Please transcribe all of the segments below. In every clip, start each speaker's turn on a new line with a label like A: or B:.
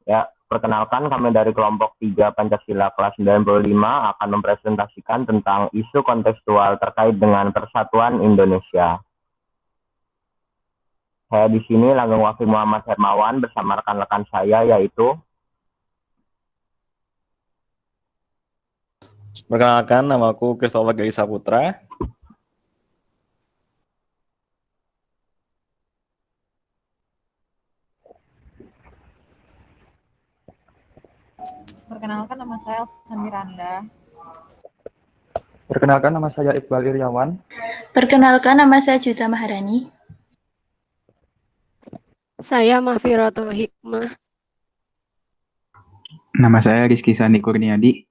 A: Ya, perkenalkan kami dari kelompok 3 Pancasila kelas 95 akan mempresentasikan tentang isu kontekstual terkait dengan persatuan Indonesia. Saya di sini Langgeng Wakil Muhammad Hermawan bersama rekan-rekan saya yaitu
B: Perkenalkan, namaku Christopher Gali Saputra.
C: Perkenalkan, nama saya Elsa Miranda.
D: Perkenalkan, nama saya Iqbal Iriawan.
E: Perkenalkan, nama saya Juta Maharani.
F: Saya Mahfiratul Hikmah.
G: Nama saya Rizky Sandi Kurniadi.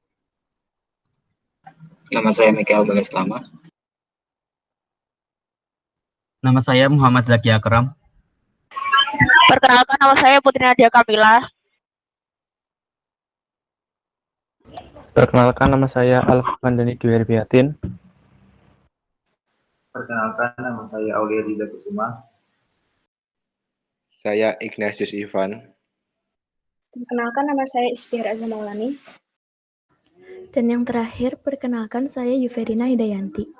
H: Nama saya Mikael Bagaslama.
I: Nama saya Muhammad Zaki Akram.
J: Perkenalkan, nama saya Putri Nadia Kamila.
K: Perkenalkan, nama saya Alfandani Dwirbiatin.
L: Perkenalkan, nama saya Aulia Dida Kusuma.
M: Saya Ignatius Ivan.
N: Perkenalkan, nama saya Istiar Azam Maulani.
O: Dan yang terakhir, perkenalkan saya Yuverina Hidayanti.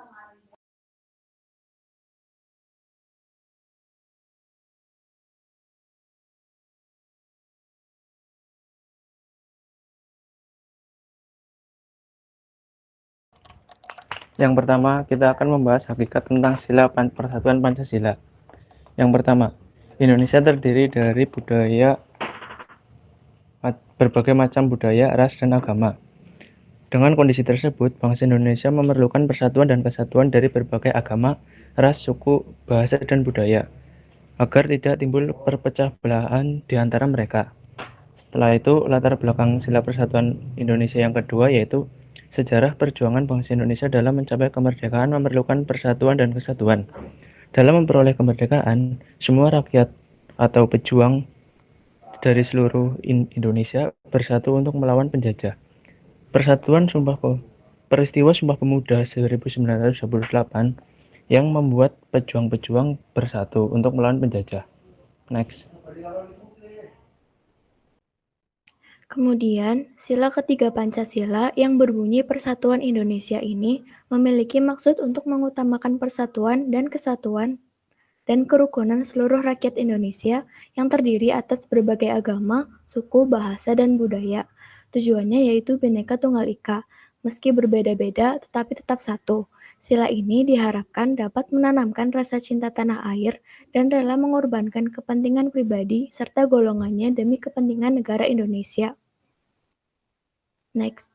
K: Yang pertama, kita akan membahas hakikat tentang sila persatuan Pancasila. Yang pertama, Indonesia terdiri dari berbagai macam budaya, ras, dan agama. Dengan kondisi tersebut, bangsa Indonesia memerlukan persatuan dan kesatuan dari berbagai agama, ras, suku, bahasa, dan budaya, agar tidak timbul perpecah belahan di antara mereka. Setelah itu, latar belakang sila persatuan Indonesia yang kedua yaitu sejarah perjuangan bangsa Indonesia dalam mencapai kemerdekaan memerlukan persatuan dan kesatuan. Dalam memperoleh kemerdekaan, semua rakyat atau pejuang dari seluruh Indonesia bersatu untuk melawan penjajah. Peristiwa Sumpah Pemuda 1928 yang membuat pejuang-pejuang bersatu untuk melawan penjajah. Next.
O: Kemudian, sila ketiga Pancasila yang berbunyi Persatuan Indonesia ini memiliki maksud untuk mengutamakan persatuan dan kesatuan dan kerukunan seluruh rakyat Indonesia yang terdiri atas berbagai agama, suku, bahasa, dan budaya. Tujuannya yaitu Bhinneka Tunggal Ika, meski berbeda-beda tetapi tetap satu. Sila ini diharapkan dapat menanamkan rasa cinta tanah air dan rela mengorbankan kepentingan pribadi serta golongannya demi kepentingan negara Indonesia. Next.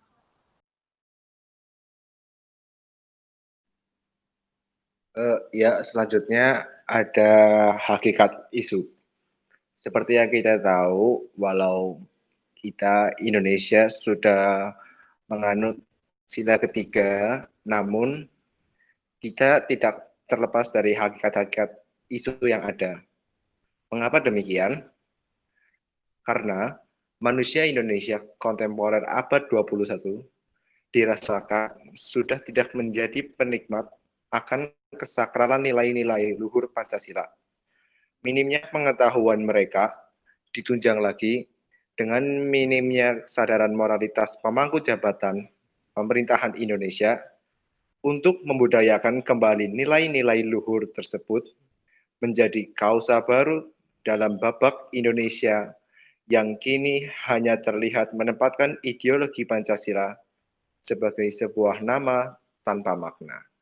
M: Ya, selanjutnya ada hakikat isu. Seperti yang kita tahu, walau kita Indonesia sudah menganut sila ketiga, namun kita tidak terlepas dari hakikat-hakikat isu yang ada. Mengapa demikian? Karena manusia Indonesia kontemporer abad 21 dirasakan sudah tidak menjadi penikmat akan kesakralan nilai-nilai luhur Pancasila. Minimnya pengetahuan mereka ditunjang lagi dengan minimnya kesadaran moralitas pemangku jabatan pemerintahan Indonesia untuk membudayakan kembali nilai-nilai luhur tersebut menjadi kausa baru dalam babak Indonesia yang kini hanya terlihat menempatkan ideologi Pancasila sebagai sebuah nama tanpa makna.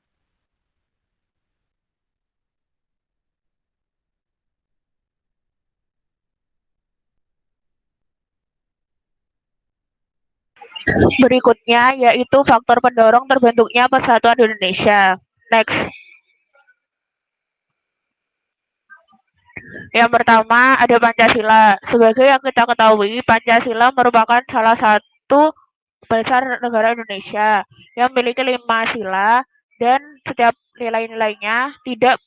J: Berikutnya yaitu faktor pendorong terbentuknya Persatuan Indonesia. Next. Yang pertama ada Pancasila. Sebagai yang kita ketahui, Pancasila merupakan salah satu dasar negara Indonesia yang memiliki 5 sila dan setiap nilai-nilainya tidak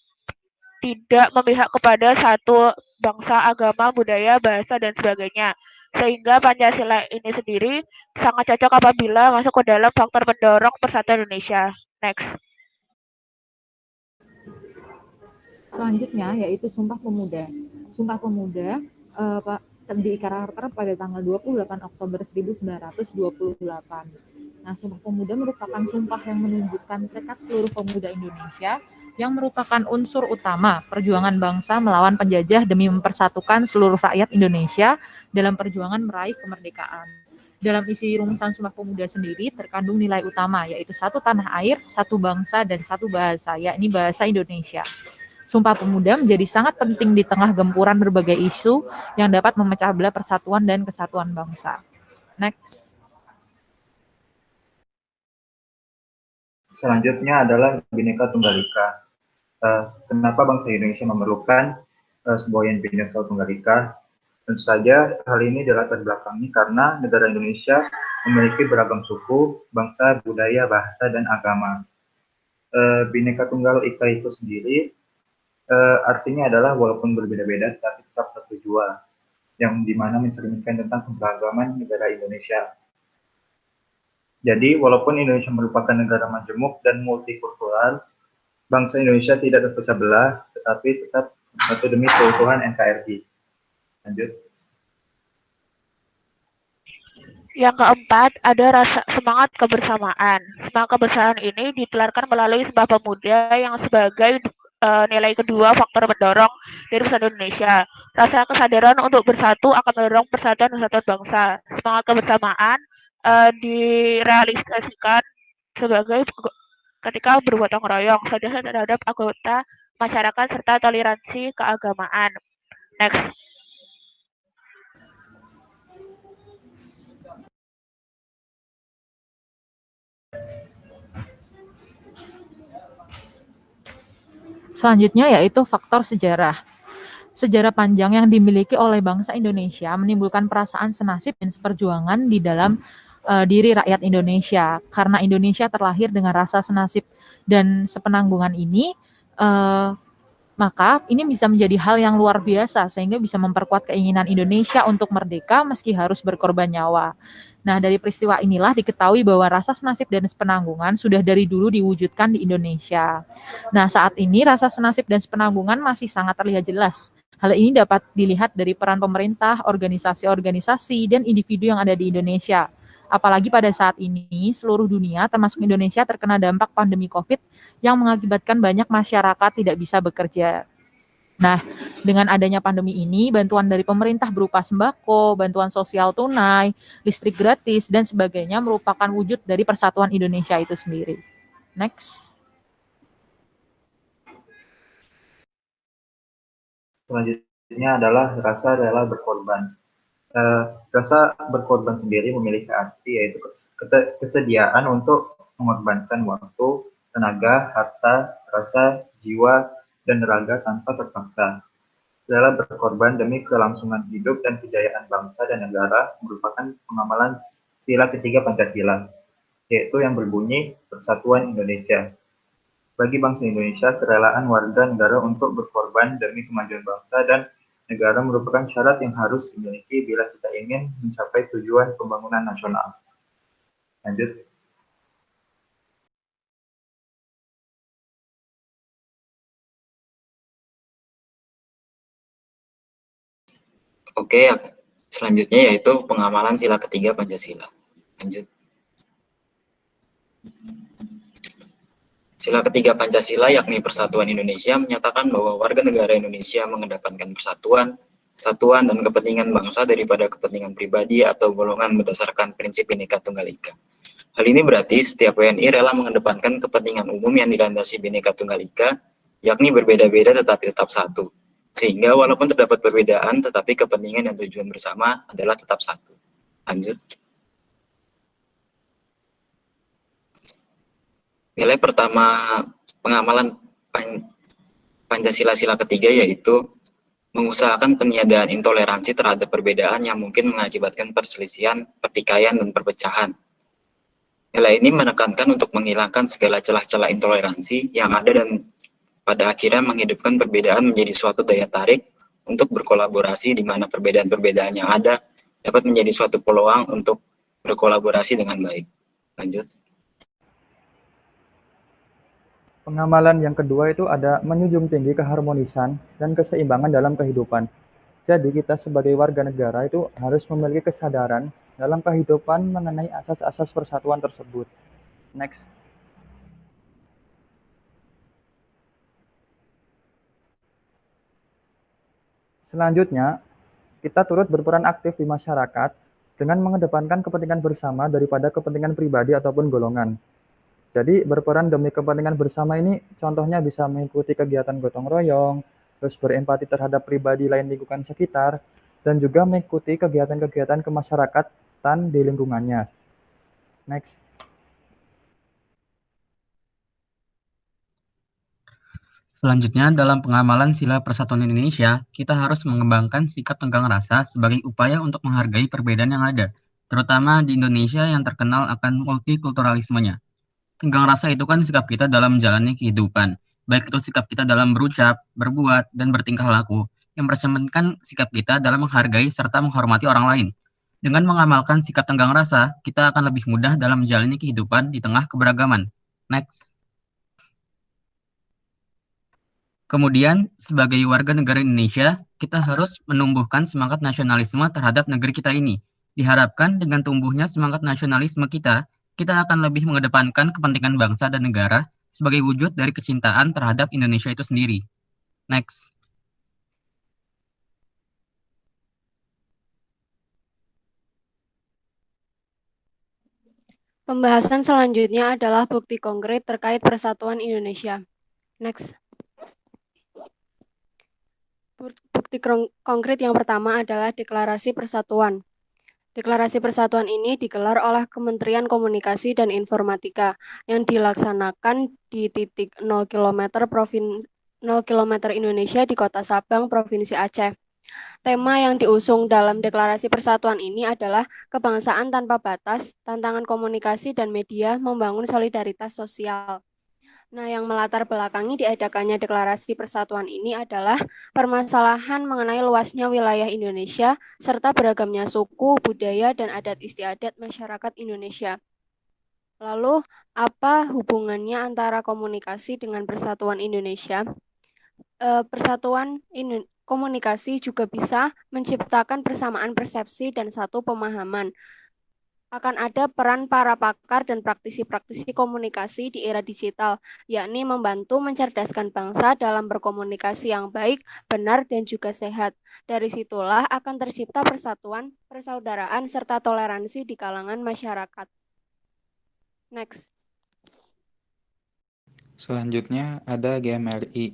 J: memihak kepada satu bangsa, agama, budaya, bahasa, dan sebagainya. Sehingga Pancasila ini sendiri sangat cocok apabila masuk ke dalam faktor pendorong persatuan Indonesia. Next.
C: Selanjutnya yaitu Sumpah Pemuda. Sumpah Pemuda diikrarkan pada tanggal 28 Oktober 1928. Nah, Sumpah Pemuda merupakan sumpah yang menunjukkan tekad seluruh pemuda Indonesia yang merupakan unsur utama perjuangan bangsa melawan penjajah demi mempersatukan seluruh rakyat Indonesia dalam perjuangan meraih kemerdekaan. Dalam isi rumusan Sumpah Pemuda sendiri terkandung nilai utama, yaitu satu tanah air, satu bangsa, dan satu bahasa, yakni bahasa Indonesia. Sumpah Pemuda menjadi sangat penting di tengah gempuran berbagai isu yang dapat memecah belah persatuan dan kesatuan bangsa. Next.
L: Selanjutnya adalah Bhinneka Tunggal Ika. Kenapa bangsa Indonesia memerlukan sebuah yang Bhinneka Tunggal Ika? Tentu saja hal ini dilatar belakangi karena negara Indonesia memiliki beragam suku, bangsa, budaya, bahasa, dan agama. Bhinneka Tunggal Ika itu sendiri artinya adalah walaupun berbeda-beda tapi tetap satu jua, yang dimana mencerminkan tentang keberagaman negara Indonesia. Jadi walaupun Indonesia merupakan negara majemuk dan multikultural, bangsa Indonesia tidak terpecah belah, tetapi tetap satu demi keutuhan NKRI. Lanjut.
J: Yang keempat, ada rasa semangat kebersamaan. Semangat kebersamaan ini ditularkan melalui Sumpah Pemuda yang sebagai nilai kedua faktor mendorong dari persatuan Indonesia. Rasa kesadaran untuk bersatu akan mendorong persatuan dan kesatuan bangsa. Semangat kebersamaan direalisasikan sebagai ketika bergotong royong, sadar terhadap anggota masyarakat serta toleransi keagamaan. Next.
C: Selanjutnya yaitu faktor sejarah. Sejarah panjang yang dimiliki oleh bangsa Indonesia menimbulkan perasaan senasib dan seperjuangan di dalam diri rakyat Indonesia. Karena Indonesia terlahir dengan rasa senasib dan sepenanggungan ini, maka ini bisa menjadi hal yang luar biasa sehingga bisa memperkuat keinginan Indonesia untuk merdeka meski harus berkorban nyawa. Nah, dari peristiwa inilah diketahui bahwa rasa senasib dan sepenanggungan sudah dari dulu diwujudkan di Indonesia. Nah, saat ini rasa senasib dan sepenanggungan masih sangat terlihat jelas. Hal ini dapat dilihat dari peran pemerintah, organisasi-organisasi, dan individu yang ada di Indonesia. Apalagi pada saat ini, seluruh dunia termasuk Indonesia terkena dampak pandemi COVID yang mengakibatkan banyak masyarakat tidak bisa bekerja. Nah, dengan adanya pandemi ini, bantuan dari pemerintah berupa sembako, bantuan sosial tunai, listrik gratis, dan sebagainya merupakan wujud dari persatuan Indonesia itu sendiri. Next.
L: Selanjutnya adalah rasa rela berkorban. Rasa berkorban sendiri memiliki arti yaitu kesediaan untuk mengorbankan waktu, tenaga, harta, rasa, jiwa, dan raga tanpa terpaksa. Rela berkorban demi kelangsungan hidup dan kejayaan bangsa dan negara merupakan pengamalan sila ketiga Pancasila, yaitu yang berbunyi Persatuan Indonesia. Bagi bangsa Indonesia, kerelaan warga negara untuk berkorban demi kemajuan bangsa dan negara merupakan syarat yang harus dimiliki bila kita ingin mencapai tujuan pembangunan nasional. Lanjut.
H: Oke, selanjutnya yaitu pengamalan sila ketiga Pancasila. Lanjut. Sila ketiga Pancasila yakni Persatuan Indonesia menyatakan bahwa warga negara Indonesia mengedepankan persatuan, kesatuan, dan kepentingan bangsa daripada kepentingan pribadi atau golongan berdasarkan prinsip Bhinneka Tunggal Ika. Hal ini berarti setiap WNI rela mengedepankan kepentingan umum yang dilandasi Bhinneka Tunggal Ika, yakni berbeda-beda tetapi tetap satu. Sehingga walaupun terdapat perbedaan, tetapi kepentingan dan tujuan bersama adalah tetap satu. Lanjut. Nilai pertama pengamalan Pancasila sila ketiga yaitu mengusahakan peniadaan intoleransi terhadap perbedaan yang mungkin mengakibatkan perselisihan, pertikaian, dan perpecahan. Nilai ini menekankan untuk menghilangkan segala celah-celah intoleransi yang ada dan pada akhirnya menghidupkan perbedaan menjadi suatu daya tarik untuk berkolaborasi di mana perbedaan-perbedaan yang ada dapat menjadi suatu peluang untuk berkolaborasi dengan baik. Lanjut.
D: Pengamalan yang kedua itu ada menjunjung tinggi keharmonisan dan keseimbangan dalam kehidupan. Jadi kita sebagai warga negara itu harus memiliki kesadaran dalam kehidupan mengenai asas-asas persatuan tersebut. Next. Selanjutnya, kita turut berperan aktif di masyarakat dengan mengedepankan kepentingan bersama daripada kepentingan pribadi ataupun golongan. Jadi berperan demi kepentingan bersama ini contohnya bisa mengikuti kegiatan gotong royong, terus berempati terhadap pribadi lain lingkungan sekitar, dan juga mengikuti kegiatan-kegiatan kemasyarakatan di lingkungannya. Next.
I: Selanjutnya, dalam pengamalan Sila Persatuan Indonesia, kita harus mengembangkan sikap tenggang rasa sebagai upaya untuk menghargai perbedaan yang ada, terutama di Indonesia yang terkenal akan multikulturalismenya. Tenggang rasa itu kan sikap kita dalam menjalani kehidupan, baik itu sikap kita dalam berucap, berbuat, dan bertingkah laku, yang mencerminkan sikap kita dalam menghargai serta menghormati orang lain. Dengan mengamalkan sikap tenggang rasa, kita akan lebih mudah dalam menjalani kehidupan di tengah keberagaman. Next. Kemudian, sebagai warga negara Indonesia, kita harus menumbuhkan semangat nasionalisme terhadap negeri kita ini. Diharapkan dengan tumbuhnya semangat nasionalisme kita akan lebih mengedepankan kepentingan bangsa dan negara sebagai wujud dari kecintaan terhadap Indonesia itu sendiri. Next.
F: Pembahasan selanjutnya adalah bukti konkret terkait persatuan Indonesia. Next. Bukti konkret yang pertama adalah Deklarasi Persatuan. Deklarasi Persatuan ini digelar oleh Kementerian Komunikasi dan Informatika yang dilaksanakan di titik 0 km Indonesia di Kota Sabang, Provinsi Aceh. Tema yang diusung dalam Deklarasi Persatuan ini adalah kebangsaan tanpa batas, tantangan komunikasi dan media membangun solidaritas sosial. Nah, yang melatar belakangi diadakannya Deklarasi Persatuan ini adalah permasalahan mengenai luasnya wilayah Indonesia serta beragamnya suku, budaya, dan adat istiadat masyarakat Indonesia. Lalu, apa hubungannya antara komunikasi dengan persatuan Indonesia? Komunikasi juga bisa menciptakan persamaan persepsi dan satu pemahaman. Akan ada peran para pakar dan praktisi-praktisi komunikasi di era digital, yakni membantu mencerdaskan bangsa dalam berkomunikasi yang baik, benar, dan juga sehat. Dari situlah akan tercipta persatuan, persaudaraan, serta toleransi di kalangan masyarakat. Next.
P: Selanjutnya ada GMRI,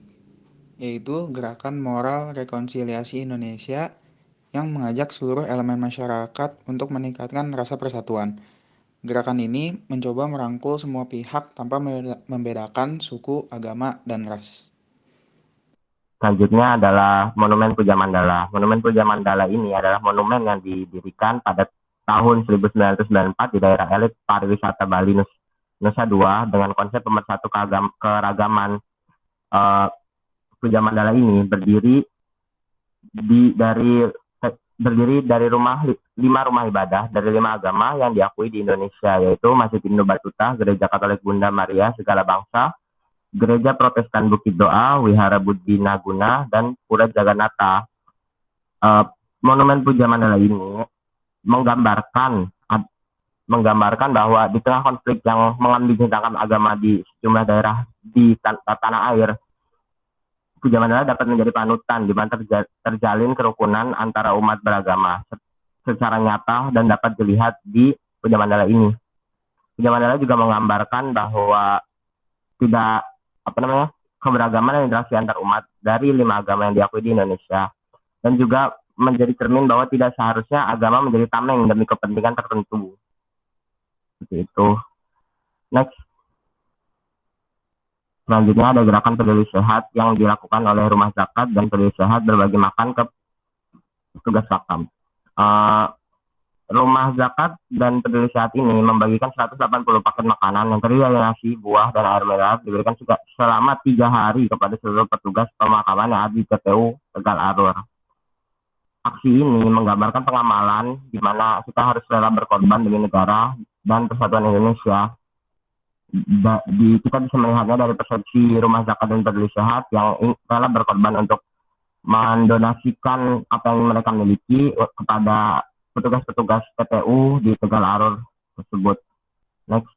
P: yaitu Gerakan Moral Rekonsiliasi Indonesia yang mengajak seluruh elemen masyarakat untuk meningkatkan rasa persatuan. Gerakan ini mencoba merangkul semua pihak tanpa membedakan suku, agama, dan ras.
A: Selanjutnya adalah Monumen Puja Mandala. Monumen Puja Mandala ini adalah monumen yang didirikan pada tahun 1994 di daerah elit pariwisata Bali Nusa Dua dengan konsep pemersatu keragaman. Puja Mandala ini berdiri dari 5 rumah ibadah dari 5 agama yang diakui di Indonesia, yaitu Masjid Hindu Batuta, Gereja Katolik Bunda Maria Segala Bangsa, Gereja Protestan Bukit Doa, Wihara Budi Naguna, dan Pura Jagannatha. Monumen Puja Mandala ini menggambarkan bahwa di tengah konflik yang mengambang-ambingkan agama di sejumlah daerah di tanah air, Puja Mandala dapat menjadi panutan di mana terjalin kerukunan antara umat beragama secara nyata dan dapat dilihat di Puja Mandala ini. Puja Mandala juga menggambarkan bahwa keberagaman dan interaksi antar umat dari 5 agama yang diakui di Indonesia, dan juga menjadi cermin bahwa tidak seharusnya agama menjadi tameng demi kepentingan tertentu. Seperti itu. Next. Selanjutnya ada Gerakan Peduli Sehat yang dilakukan oleh Rumah Zakat dan Peduli Sehat berbagi makan ke petugas Pakam. Rumah Zakat dan Peduli Sehat ini membagikan 180 paket makanan yang terdiri dari nasi, buah, dan air mineral diberikan selama 3 hari kepada seluruh petugas pemakaman yang ada di TPU Tegal Alur. Aksi ini menggambarkan pengamalan di mana kita harus rela berkorban demi negara dan persatuan Indonesia. Kita bisa melihatnya dari persepsi Rumah Zakat dan Peduli Sehat yang rela berkorban untuk mendonasikan apa yang mereka miliki kepada petugas-petugas PPU di Tegal Alur tersebut. Next.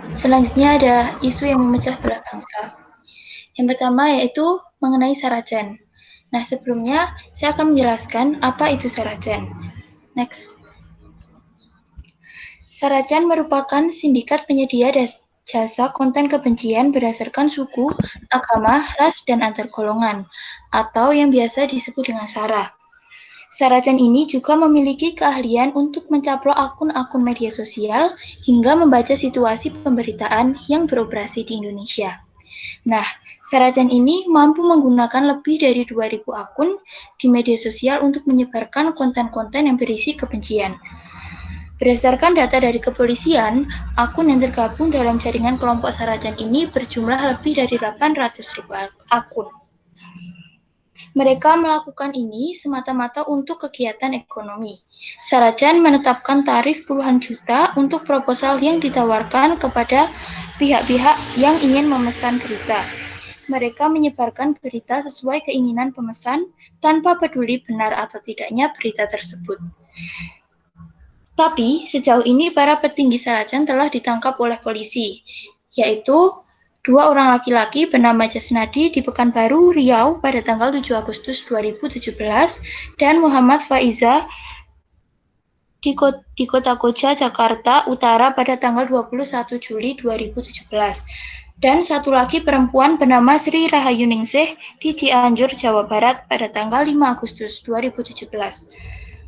E: Selanjutnya ada isu yang memecah belah bangsa. Yang pertama yaitu mengenai Saracen. Nah, sebelumnya saya akan menjelaskan apa itu Saracen. Next. Saracen merupakan sindikat penyedia jasa konten kebencian berdasarkan suku, agama, ras, dan antar golongan, atau yang biasa disebut dengan SARA. Saracen ini juga memiliki keahlian untuk mencaplok akun-akun media sosial hingga membaca situasi pemberitaan yang beroperasi di Indonesia. Nah, Saracen ini mampu menggunakan lebih dari 2.000 akun di media sosial untuk menyebarkan konten-konten yang berisi kebencian. Berdasarkan data dari kepolisian, akun yang tergabung dalam jaringan kelompok Saracen ini berjumlah lebih dari 800.000 akun. Mereka melakukan ini semata-mata untuk kegiatan ekonomi. Saracen menetapkan tarif puluhan juta untuk proposal yang ditawarkan kepada pihak-pihak yang ingin memesan berita. Mereka menyebarkan berita sesuai keinginan pemesan tanpa peduli benar atau tidaknya berita tersebut. Tapi sejauh ini para petinggi Saracen telah ditangkap oleh polisi, yaitu 2 orang laki-laki bernama Jasnadi di Pekanbaru, Riau pada tanggal 7 Agustus 2017 dan Muhammad Faiza di Kota Koja, Jakarta Utara pada tanggal 21 Juli 2017. Dan satu lagi perempuan bernama Sri Rahayuningsih di Cianjur, Jawa Barat pada tanggal 5 Agustus 2017.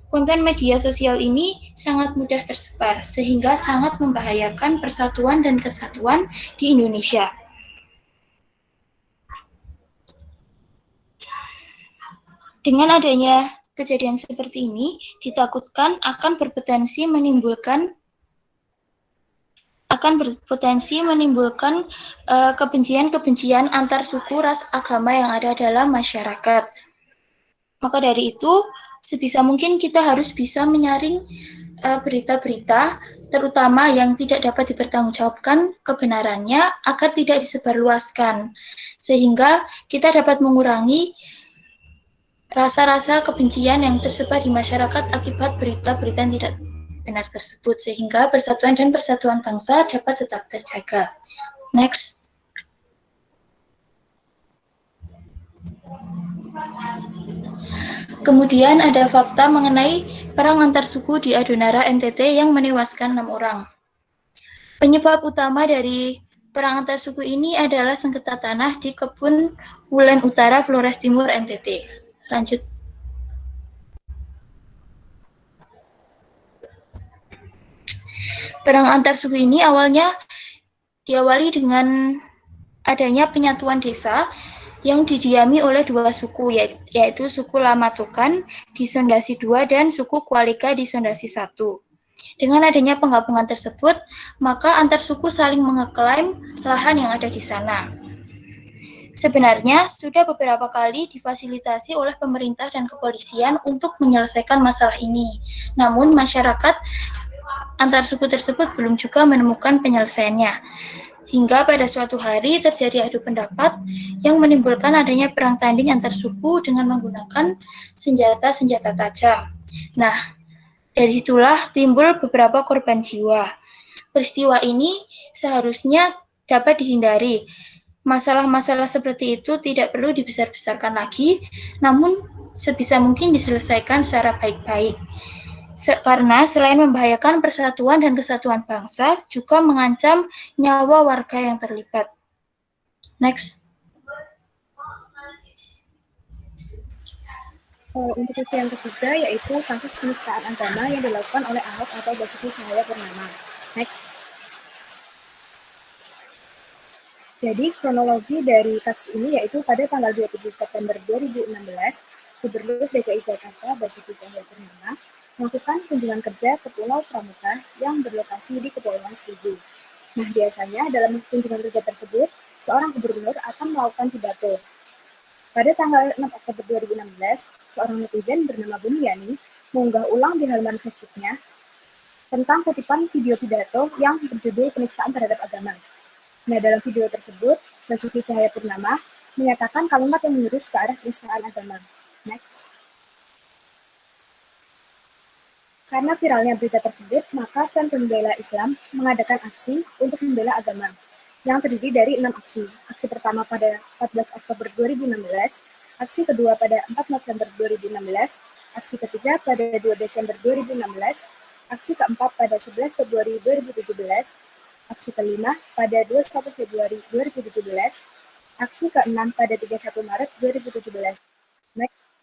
E: Konten media sosial ini sangat mudah tersebar sehingga sangat membahayakan persatuan dan kesatuan di Indonesia. Dengan adanya kejadian seperti ini, ditakutkan akan berpotensi menimbulkan kebencian-kebencian antar suku, ras, agama yang ada dalam masyarakat. Maka dari itu, sebisa mungkin kita harus bisa menyaring berita-berita, terutama yang tidak dapat dipertanggungjawabkan kebenarannya, agar tidak disebarluaskan, sehingga kita dapat mengurangi rasa-rasa kebencian yang tersebar di masyarakat akibat berita-berita yang tidak benar tersebut, sehingga persatuan dan persatuan bangsa dapat tetap terjaga. Next. Kemudian ada fakta mengenai perang antar suku di Adonara NTT yang menewaskan 6 orang. Penyebab utama dari perang antar suku ini adalah sengketa tanah di kebun Wulan Utara, Flores Timur, NTT. Lanjut. Perang antar suku ini awalnya diawali dengan adanya penyatuan desa yang didiami oleh 2 suku, yaitu suku Lamatokan di Sondasi 2 dan suku Kualika di Sondasi 1. Dengan adanya penggabungan tersebut, maka antar suku saling mengeklaim lahan yang ada di sana. Sebenarnya sudah beberapa kali difasilitasi oleh pemerintah dan kepolisian untuk menyelesaikan masalah ini. Namun masyarakat antar suku tersebut belum juga menemukan penyelesaiannya. Hingga pada suatu hari terjadi adu pendapat yang menimbulkan adanya perang tanding antar suku dengan menggunakan senjata-senjata tajam. Nah, dari situlah timbul beberapa korban jiwa. Peristiwa ini seharusnya dapat dihindari. Masalah-masalah seperti itu tidak perlu dibesar-besarkan lagi, namun sebisa mungkin diselesaikan secara baik-baik. Karena selain membahayakan persatuan dan kesatuan bangsa, juga mengancam nyawa warga yang terlibat. Next.
N: Untuk isu yang ketiga yaitu kasus penistaan agama yang dilakukan oleh Ahok atau Basuki Cahayapurnama. Next. Jadi kronologi dari kasus ini yaitu pada tanggal 27 September 2016, Gubernur DKI Jakarta Basuki Cahayapurnama melakukan kunjungan kerja ke Pulau Pramuka yang berlokasi di Kepulauan Seribu. Nah, biasanya dalam kunjungan kerja tersebut, seorang gubernur akan melakukan pidato. Pada tanggal 6 Oktober 2016, seorang netizen bernama Buniyani mengunggah ulang di halaman Facebooknya tentang kutipan video pidato yang berjudul penistaan terhadap agama. Nah, dalam video tersebut, Basuki Cahayapurnama menyatakan kalimat yang menjurus ke arah penistaan agama. Next. Karena viralnya berita tersebut, maka Front Pembela Islam mengadakan aksi untuk membela agama, yang terdiri dari 6 aksi. Aksi pertama pada 14 Oktober 2016, aksi kedua pada 4 November 2016, aksi ketiga pada 2 Desember 2016, aksi keempat pada 11 Februari 2017, aksi kelima pada 21 Februari 2017, aksi keenam pada 31 Maret 2017. Next.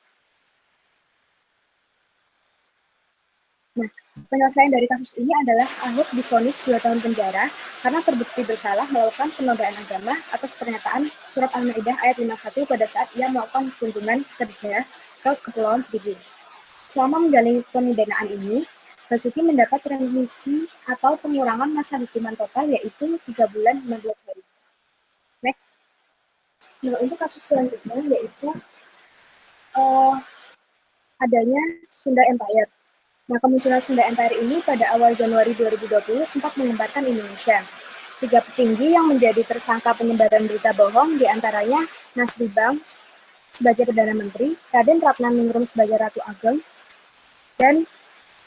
N: Nah, penyelesaian dari kasus ini adalah Ahok divonis 2 tahun penjara karena terbukti bersalah melakukan penodaan agama atas pernyataan Surat Al-Maidah ayat 51 pada saat ia melakukan kunjungan kerja ke Kepulauan Seribu. Selama menjalani pemidanaan ini, Basuki mendapat remisi atau pengurangan masa hukuman total yaitu 3 bulan 16 hari. Next. Nah, untuk kasus selanjutnya yaitu adanya Sunda Empire. Nah, kemunculan Sunda Empire ini pada awal Januari 2020 sempat mengembarkan Indonesia. 3 petinggi yang menjadi tersangka penyebaran berita bohong, diantaranya Nasri Banks sebagai Perdana Menteri, Raden Ratnaningrum sebagai Ratu Ageng, dan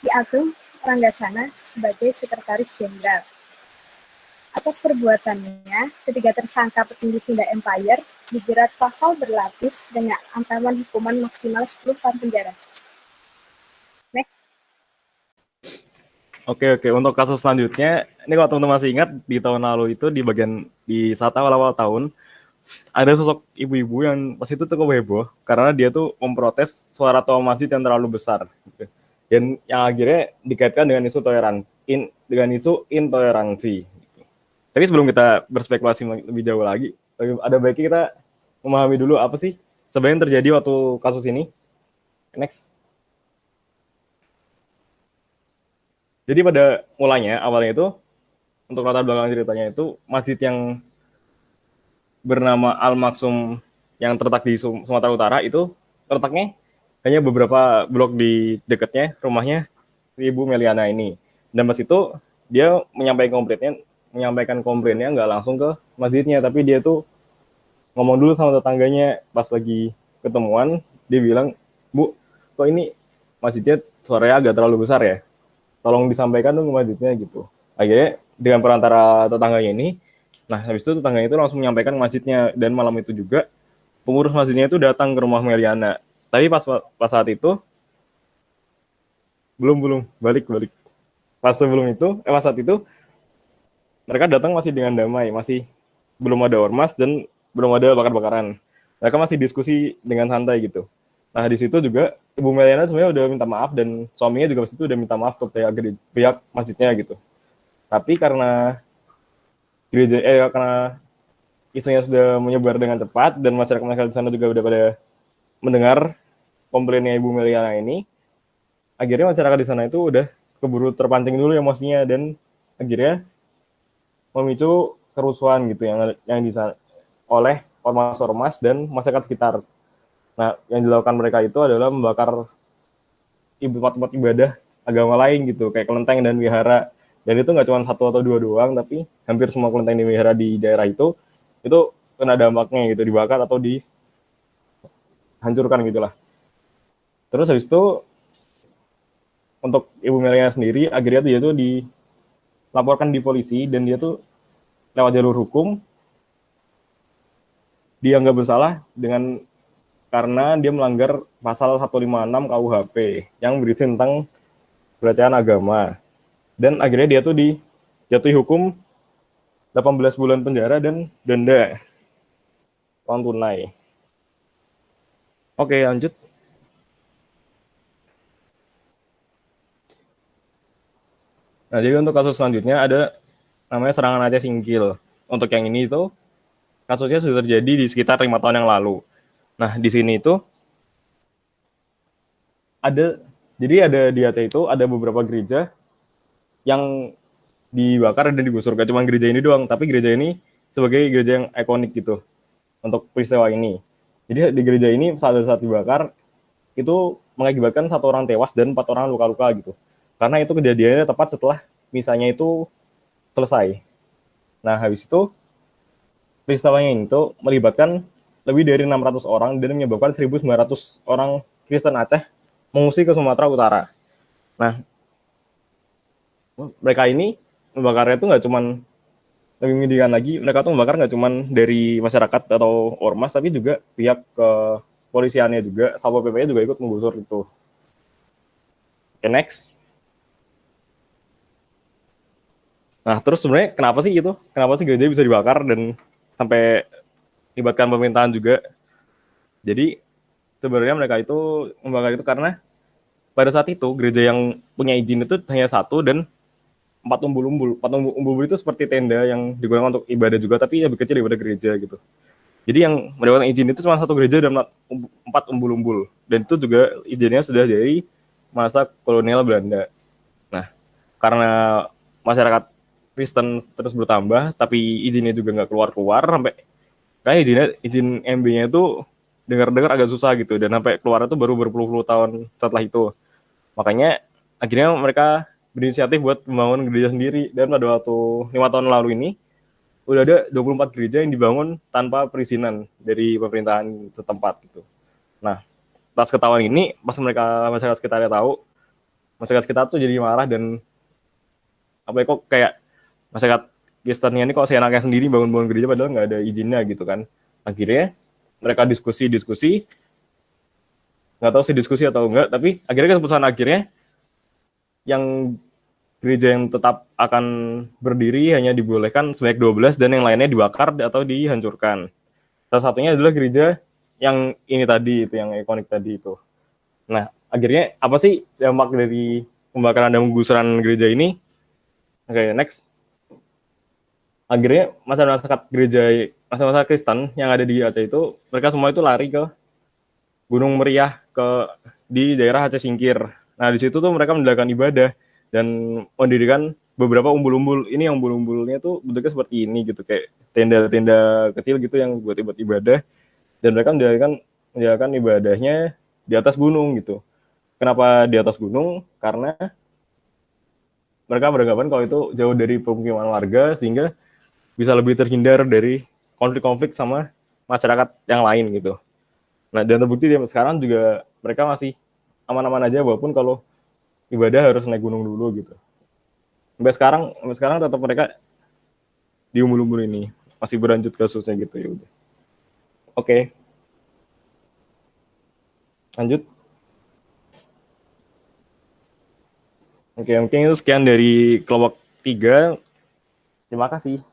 N: Ki Ageng Ranggasana sebagai Sekretaris Jenderal. Atas perbuatannya, ketiga tersangka petinggi Sunda Empire dijerat pasal berlapis dengan ancaman hukuman maksimal 10 tahun penjara. Next.
B: Oke, untuk kasus selanjutnya, ini kalau teman-teman masih ingat di tahun lalu itu di saat awal-awal tahun ada sosok ibu-ibu yang pas itu cukup heboh karena dia tuh memprotes suara toa masjid yang terlalu besar, gitu. Dan yang akhirnya dikaitkan dengan isu intoleransi. Gitu. Tapi sebelum kita berspekulasi lebih jauh lagi, ada baiknya kita memahami dulu apa sih sebenarnya yang terjadi waktu kasus ini. Next. Jadi pada mulanya, awalnya itu, untuk latar belakang ceritanya itu, masjid yang bernama Al-Maksum yang terletak di Sumatera Utara itu terletaknya hanya beberapa blok di dekatnya rumahnya Ibu Meliana ini. Dan pas itu dia menyampaikan komplainnya nggak langsung ke masjidnya, tapi dia tuh ngomong dulu sama tetangganya pas lagi ketemuan, dia bilang, "Bu, kok ini masjidnya suaranya agak terlalu besar ya? Tolong disampaikan dong ke masjidnya," gitu. Akhirnya dengan perantara tetangganya ini, nah habis itu tetangganya itu langsung menyampaikan ke masjidnya, dan malam itu juga pengurus masjidnya itu datang ke rumah Meliana. Tapi pas saat itu belum balik. Pas saat itu mereka datang masih dengan damai, masih belum ada ormas dan belum ada bakar-bakaran. Mereka masih diskusi dengan santai gitu. Nah, di situ juga Ibu Meliana sebenarnya udah minta maaf dan suaminya juga situ udah minta maaf ke pihak masjidnya gitu. Tapi karena karena isunya sudah menyebar dengan cepat dan masyarakat di sana juga udah pada mendengar komplainnya Ibu Meliana ini, akhirnya masyarakat di sana itu udah keburu terpancing dulu emosinya dan akhirnya memicu kerusuhan gitu yang bisa oleh ormas-ormas dan masyarakat sekitar. Nah, yang dilakukan mereka itu adalah membakar tempat ibadah agama lain gitu, kayak kelenteng dan wihara. Dan itu nggak cuma 1 atau 2 doang, tapi hampir semua kelenteng dan wihara di daerah itu kena dampaknya gitu, dibakar atau dihancurkan gitulah. Terus habis itu untuk Ibu Meliana sendiri, akhirnya dia tuh dilaporkan di polisi dan dia tuh lewat jalur hukum dianggap bersalah karena dia melanggar pasal 156 KUHP yang berisi tentang pelecehan agama. Dan akhirnya dia tuh dijatuhi hukum 18 bulan penjara dan denda uang tunai. Oke, lanjut. Nah, jadi untuk kasus selanjutnya ada namanya serangan Aceh Singkil. Untuk yang ini itu kasusnya sudah terjadi di sekitar 5 tahun yang lalu. Nah, di sini itu ada di Aceh itu ada beberapa gereja yang dibakar dan digusur. Gak cuma gereja ini doang, tapi gereja ini sebagai gereja yang ikonik gitu untuk peristiwa ini. Jadi di gereja ini saat dibakar, itu mengakibatkan 1 orang tewas dan 4 orang luka-luka gitu. Karena itu kejadiannya tepat setelah misanya itu selesai. Nah, habis itu peristiwanya itu melibatkan lebih dari 600 orang dan menyebabkan 1.900 orang Kristen Aceh mengungsi ke Sumatera Utara. Nah, mereka ini membakarnya itu nggak cuman lebih menyedihkan lagi, mereka tuh membakar nggak cuman dari masyarakat atau ormas, tapi juga pihak kepolisiannya juga, Satpol PP-nya juga ikut menggusur itu. Oke, next. Nah, terus sebenarnya kenapa sih gitu? Kenapa sih gereja bisa dibakar dan sampai libatkan pemerintahan juga? Jadi sebenarnya mereka itu membakar itu karena pada saat itu gereja yang punya izin itu hanya 1 dan 4 umbul-umbul. 4 umbul-umbul itu seperti tenda yang digunakan untuk ibadah juga, tapi lebih kecil daripada gereja gitu. Jadi yang mendapatkan izin itu cuma 1 gereja dan 4 umbul-umbul. Dan itu juga izinnya sudah dari masa kolonial Belanda. Nah, karena masyarakat Kristen terus bertambah, tapi izinnya juga nggak keluar-keluar, sampai kayak izin MB-nya itu dengar-dengar agak susah gitu, dan sampai keluar itu baru berpuluh-puluh tahun setelah itu. Makanya akhirnya mereka berinisiatif buat membangun gereja sendiri, dan pada waktu 5 tahun lalu ini udah ada 24 gereja yang dibangun tanpa perizinan dari pemerintahan setempat gitu. Nah, pas ketahuan ini, pas masyarakat sekitarnya tahu, masyarakat sekitar tuh jadi marah dan apa ya, kok kayak masyarakat Kristennya ini kok seenaknya sendiri bangun-bangun gereja padahal nggak ada izinnya gitu kan. Akhirnya mereka diskusi, nggak tahu sih diskusi atau enggak, tapi akhirnya keputusan akhirnya yang gereja yang tetap akan berdiri hanya dibolehkan sebanyak 12 dan yang lainnya dibakar atau dihancurkan. Salah satunya adalah gereja yang ini tadi, itu yang ikonik tadi itu. Nah, akhirnya apa sih dampak dari pembakaran dan penggusuran gereja ini? Oke, next. Akhirnya masyarakat Kristen yang ada di Aceh itu, mereka semua itu lari ke Gunung Meriah di daerah Aceh Singkir. Nah, di situ tuh mereka menjalankan ibadah dan mendirikan beberapa umbul-umbul. Ini yang umbul-umbulnya tuh bentuknya seperti ini gitu, kayak tenda-tenda kecil gitu yang buat ibadah. Dan mereka menjalankan ibadahnya di atas gunung gitu. Kenapa di atas gunung? Karena mereka beranggapan kalau itu jauh dari pemukiman warga, sehingga bisa lebih terhindar dari konflik-konflik sama masyarakat yang lain gitu. Nah, dan terbukti sekarang juga mereka masih aman-aman aja, walaupun kalau ibadah harus naik gunung dulu gitu. Sampai sekarang tetap mereka di umbul-umbul ini masih berlanjut kasusnya gitu ya udah. Oke. Lanjut. Oke, mungkin itu sekian dari kelompok 3. Terima kasih.